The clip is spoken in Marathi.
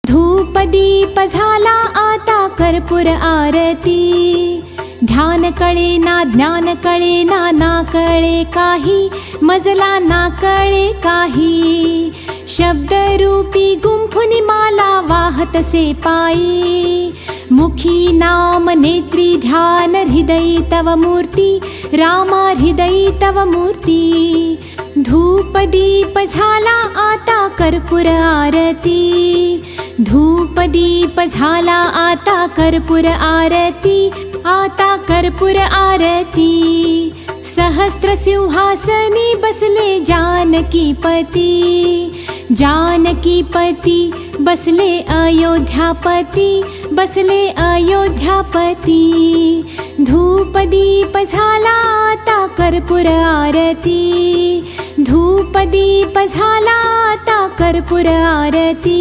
धूप दीप झाला आता कर्पूर आरती, ध्यान कळे ना ज्ञान कळे ना, ना कळे काही मजला ना कळे काही, शब्दरूपी गुंफुनी माला वाहतसे पायी, मुखी नाम नेत्री ध्यान हृदयी तव मूर्ती, रामा हृदयी तव मूर्ती, धूप दीप झाला आता कर्पूर आरती, धूप दीप झाला आता कर्पूर आरती, आता कर्पूर आरती, सहस्त्र सिंहासनी बसले जानकीपती, जानकीपती बसले अयोध्यापती, बसले अयोध्यापती, धूप दीप झाला आता कर्पूर आरती, धूप दीप झाला आता कर्पूर आरती,